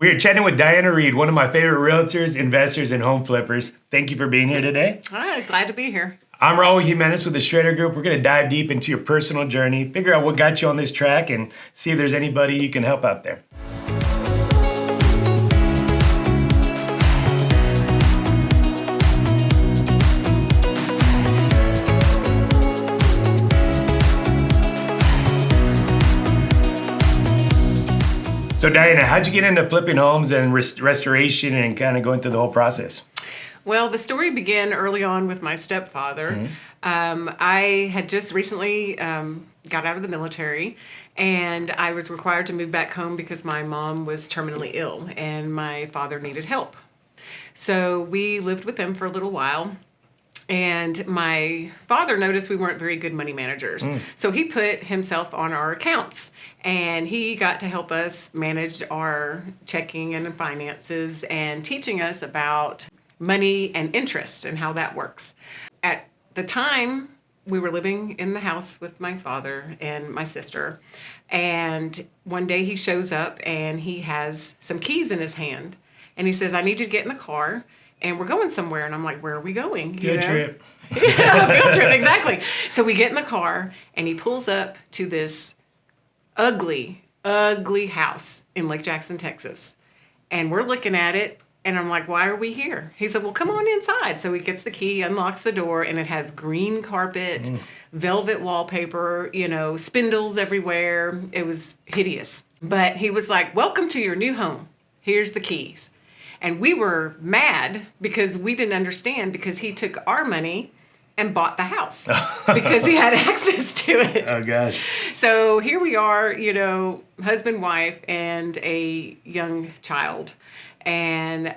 We are chatting with Diana Reed, one of my favorite realtors, investors, and home flippers. Thank you for being here today. All right, glad to be here. I'm Raul Jimenez with the Schrader Group. We're going to dive deep into your personal journey, figure out what got you on this track, and see if there's anybody you can help out there. So Diana, how'd you get into flipping homes and restoration and kind of going through the whole process? Well, the story began early on with my stepfather. Mm-hmm. I had just recently got out of the military, and I was required to move back home because my mom was terminally ill and my father needed help. So we lived with them for a little while. And my father noticed we weren't very good money managers. So he put himself on our accounts, and he got to help us manage our checking and finances and teaching us about money and interest and how that works. At the time, we were living in the house with my father and my sister. And one day he shows up and he has some keys in his hand. And he says, "I need you to get in the car. And we're going somewhere." And I'm like, "Where are we going?" Field trip. Yeah, field trip, exactly. So we get in the car, and he pulls up to this ugly, ugly house in Lake Jackson, Texas. And we're looking at it, and I'm like, "Why are we here?" He said, "Well, come on inside." So he gets the key, unlocks the door, and it has green carpet, velvet wallpaper, spindles everywhere. It was hideous. But he was like, "Welcome to your new home. Here's the keys." And we were mad because we didn't understand, because he took our money and bought the house because he had access to it. Oh, gosh. So here we are, husband, wife, and a young child. And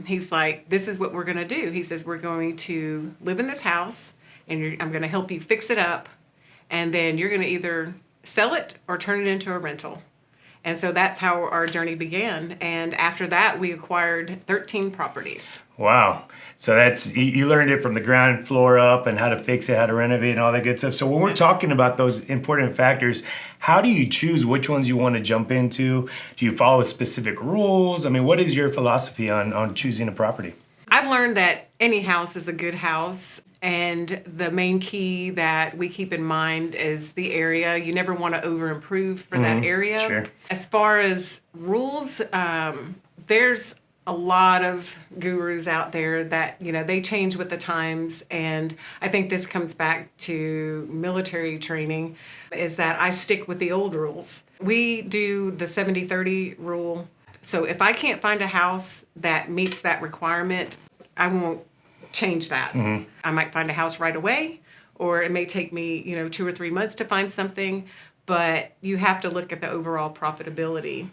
he's like, "This is what we're going to do." He says, "We're going to live in this house, and I'm going to help you fix it up. And then you're going to either sell it or turn it into a rental." And so that's how our journey began. And after that, we acquired 13 properties. Wow. So you learned it from the ground floor up, and how to fix it, how to renovate, and all that good stuff. So when we're talking about those important factors, how do you choose which ones you want to jump into? Do you follow specific rules? I mean, what is your philosophy on choosing a property? I've learned that any house is a good house. And the main key that we keep in mind is the area. You never want to over-improve for that area. Sure. As far as rules, there's a lot of gurus out there that, they change with the times. And I think this comes back to military training, is that I stick with the old rules. We do the 70-30 rule. So if I can't find a house that meets that requirement, I won't change that. I might find a house right away, or it may take me, 2 or 3 months to find something, but you have to look at the overall profitability.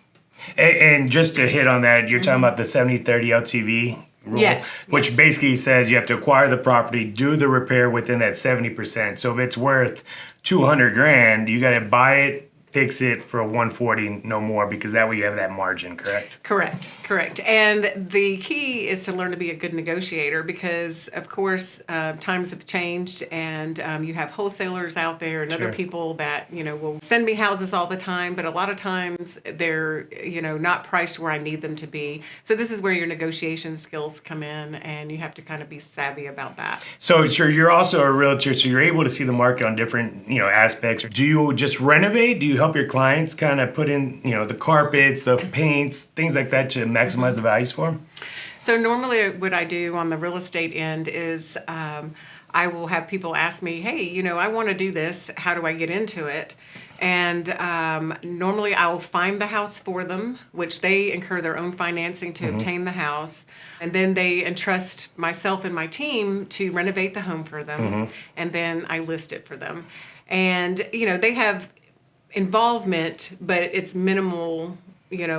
And just to hit on that, you're talking about the 70-30 LTV rule, Yes. which basically says you have to acquire the property, do the repair within that 70%. So if it's worth $200,000, you got to buy it, fix it for $140,000, no more, because that way you have that margin, correct? Correct. And the key is to learn to be a good negotiator, because, of course, times have changed, and you have wholesalers out there and other people that, will send me houses all the time, but a lot of times they're, not priced where I need them to be. So this is where your negotiation skills come in, and you have to kind of be savvy about that. So sure, you're also a realtor, so you're able to see the market on different, aspects. Do you just renovate? Do you help your clients kind of put in, the carpets, the paints, things like that to maximize the values for them? So normally what I do on the real estate end is I will have people ask me, "Hey, I want to do this. How do I get into it?" And normally I will find the house for them, which they incur their own financing to obtain the house. And then they entrust myself and my team to renovate the home for them. And then I list it for them. And, they have involvement, but it's minimal,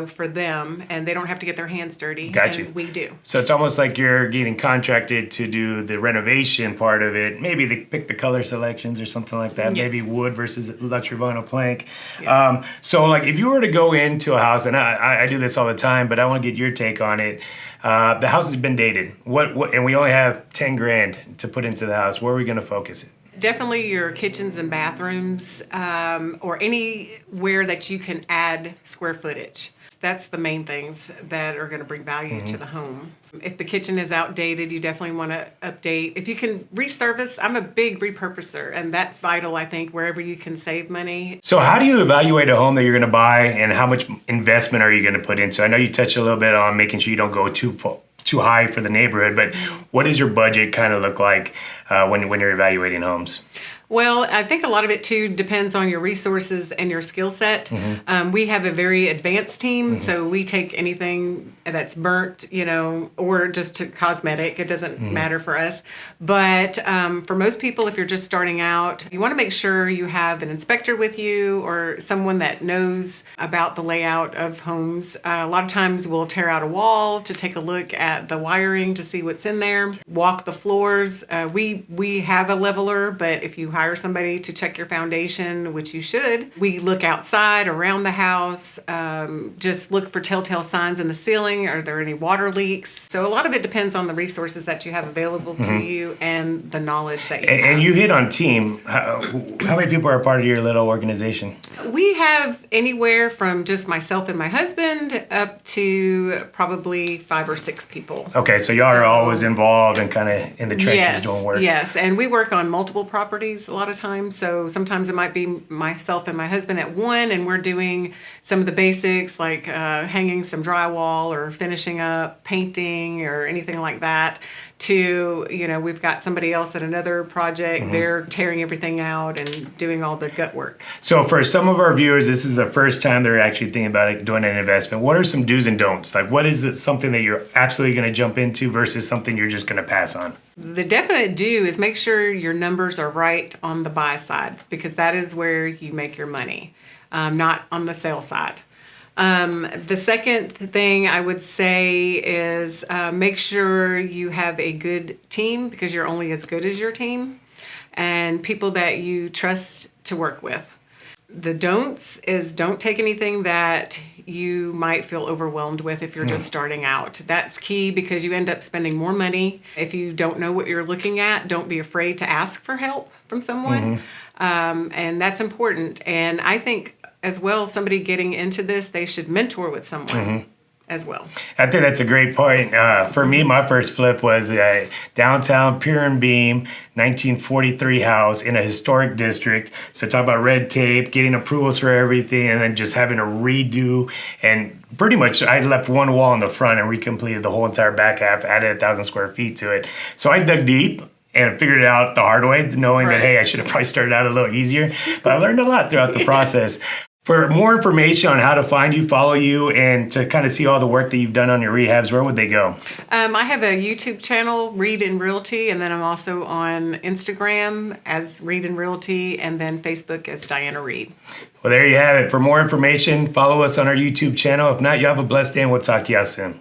for them, and they don't have to get their hands dirty. Got you. And we do. So it's almost like you're getting contracted to do the renovation part of it. Maybe they pick the color selections or something like that. Yes. Maybe wood versus luxury vinyl plank. Yeah. So like if you were to go into a house, and I do this all the time, but I want to get your take on it. The house has been dated. What? And we only have $10,000 to put into the house. Where are we going to focus it? Definitely your kitchens and bathrooms, or anywhere that you can add square footage. That's the main things that are going to bring value to the home. If the kitchen is outdated, you definitely want to update. If you can resurface, I'm a big repurposer, and that's vital, I think, wherever you can save money. So how do you evaluate a home that you're going to buy, and how much investment are you going to put into? I know you touched a little bit on making sure you don't go too high for the neighborhood, but what does your budget kind of look like when you're evaluating homes? Well, I think a lot of it too depends on your resources and your skill set. We have a very advanced team, so we take anything that's burnt, or just to cosmetic. It doesn't matter for us. But for most people, if you're just starting out, you want to make sure you have an inspector with you or someone that knows about the layout of homes. A lot of times we'll tear out a wall to take a look at the wiring to see what's in there, walk the floors. We have a leveler, but if you hire somebody to check your foundation, which you should, we look outside, around the house, just look for telltale signs in the ceiling. Are there any water leaks? So a lot of it depends on the resources that you have available to you and the knowledge that you have. And you hit on team. How many people are part of your little organization? We have anywhere from just myself and my husband up to probably 5 or 6 people. Okay, so y'all are always involved and kind of in the trenches doing work. Yes, and we work on multiple properties a lot of times. So sometimes it might be myself and my husband at one, and we're doing some of the basics like hanging some drywall or finishing up, painting or anything like that, to, we've got somebody else at another project. They're tearing everything out and doing all the gut work. So for some of our viewers, this is the first time they're actually thinking about doing an investment. What are some do's and don'ts? Like, what is it, something that you're absolutely going to jump into versus something you're just going to pass on? The definite do is make sure your numbers are right on the buy side, because that is where you make your money, not on the sell side. The second thing I would say is make sure you have a good team, because you're only as good as your team, and people that you trust to work with. The don'ts is don't take anything that you might feel overwhelmed with if you're just starting out. That's key, because you end up spending more money. If you don't know what you're looking at, don't be afraid to ask for help from someone. And that's important. And I think as well, somebody getting into this, they should mentor with someone as well. I think that's a great point. For me, my first flip was a downtown pier and beam, 1943 house in a historic district. So talk about red tape, getting approvals for everything, and then just having to redo. And pretty much I left one wall in the front and recompleted the whole entire back half, added 1,000 square feet to it. So I dug deep and figured it out the hard way, knowing that, hey, I should have probably started out a little easier. But I learned a lot throughout the process. For more information on how to find you, follow you, and to kind of see all the work that you've done on your rehabs, where would they go? I have a YouTube channel, Read in Realty, and then I'm also on Instagram as Read in Realty, and then Facebook as Diana Reed. Well, there you have it. For more information, follow us on our YouTube channel. If not, you have a blessed day, and we'll talk to you all soon.